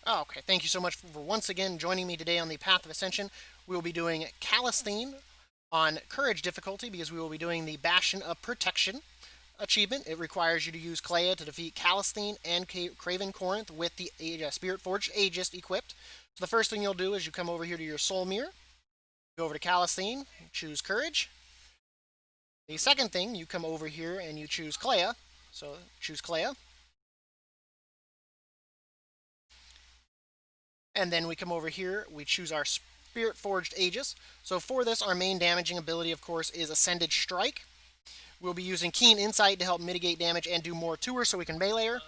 Oh, okay, thank you so much for once again joining me today on the Path of Ascension. We will be doing Kalisthene on Courage difficulty because we will be doing the Bastion of Protection achievement. It requires you to use Kleia to defeat Kalisthene and Craven Corinth with the Spirit Forged Aegis equipped. So the first thing you'll do is you come over here to your Soul Mirror, go over to Kalisthene, choose Courage. The second thing, you come over here and you choose Kleia. So choose Kleia. And then we come over here, we choose our Spirit Forged Aegis. So for this, our main damaging ability, of course, is Ascended Strike. We'll be using Keen Insight to help mitigate damage and do more to her so we can melee her.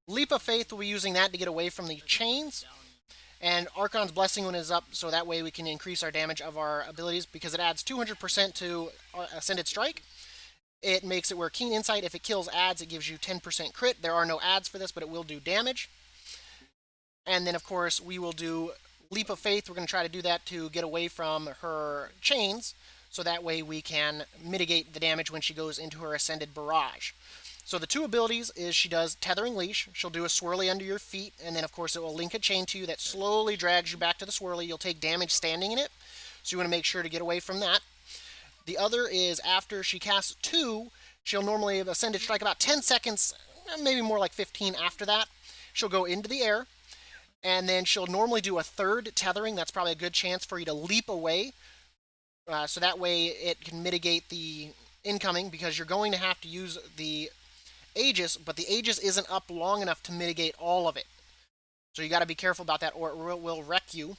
Leap of Faith, we'll be using that to get away from the chains. And Archon's Blessing when it's up, so that way we can increase our damage of our abilities because it adds 200% to Ascended Strike. It makes it where Keen Insight, if it kills adds, it gives you 10% crit. There are no adds for this, but it will do damage. And then, of course, we will do Leap of Faith. We're going to try to do that to get away from her chains, so that way we can mitigate the damage when she goes into her Ascended Barrage. So the two abilities is she does Tethering Leash. She'll do a swirly under your feet, and then, of course, it will link a chain to you that slowly drags you back to the swirly. You'll take damage standing in it, so you want to make sure to get away from that. The other is after she casts 2, she'll normally have Ascended Strike about 10 seconds, maybe more like 15 after that. She'll go into the air, and then she'll normally do a third tethering. That's probably a good chance for you to leap away. So that way it can mitigate the incoming, because you're going to have to use the Aegis, but the Aegis isn't up long enough to mitigate all of it. So you got to be careful about that, or it will wreck you.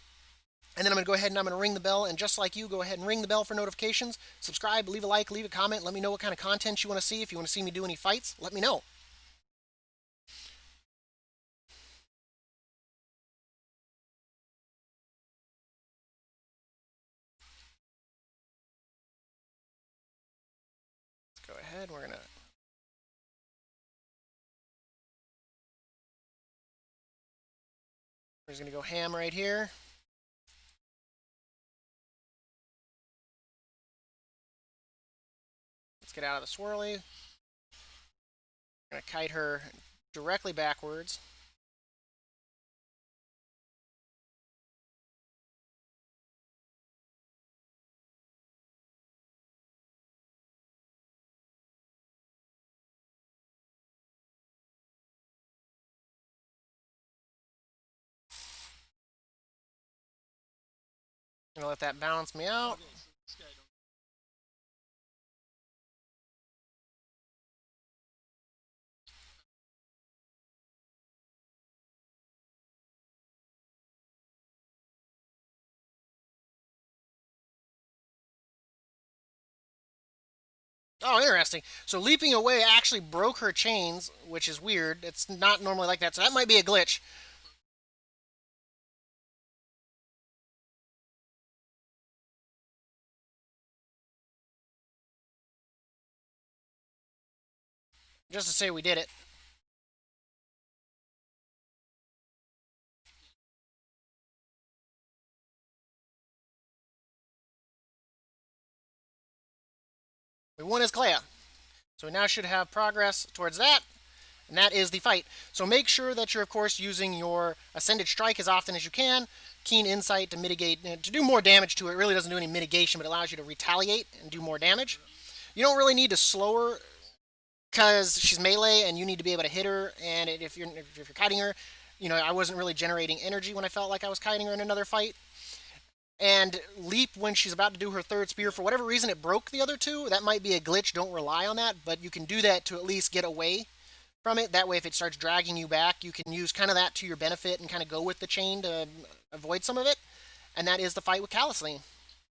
And then I'm going to go ahead and I'm going to ring the bell, and just like you, go ahead and ring the bell for notifications. Subscribe, leave a like, leave a comment. Let me know what kind of content you want to see. If you want to see me do any fights, let me know. Let's go ahead. We're just going to go ham right here. Let's get out of the swirly. I'm going to kite her directly backwards. I'm going to let that balance me out. Oh, interesting. So leaping away actually broke her chains, which is weird. It's not normally like that, so that might be a glitch. Just to say we did it. We won as Kleia. So we now should have progress towards that, and that is the fight. So make sure that you're, of course, using your Ascended Strike as often as you can. Keen Insight to mitigate, to do more damage to it. It really doesn't do any mitigation, but allows you to retaliate and do more damage. You don't really need to slow her because she's melee and you need to be able to hit her. And if you're kiting her, I wasn't really generating energy when I felt like I was kiting her in another fight. And leap when she's about to do her third spear. For whatever reason, it broke the other two. That might be a glitch. Don't rely on that, but you can do that to at least get away from it. That way, if it starts dragging you back, you can use kind of that to your benefit and kind of go with the chain to avoid some of it. And that is the fight with Kalisthene.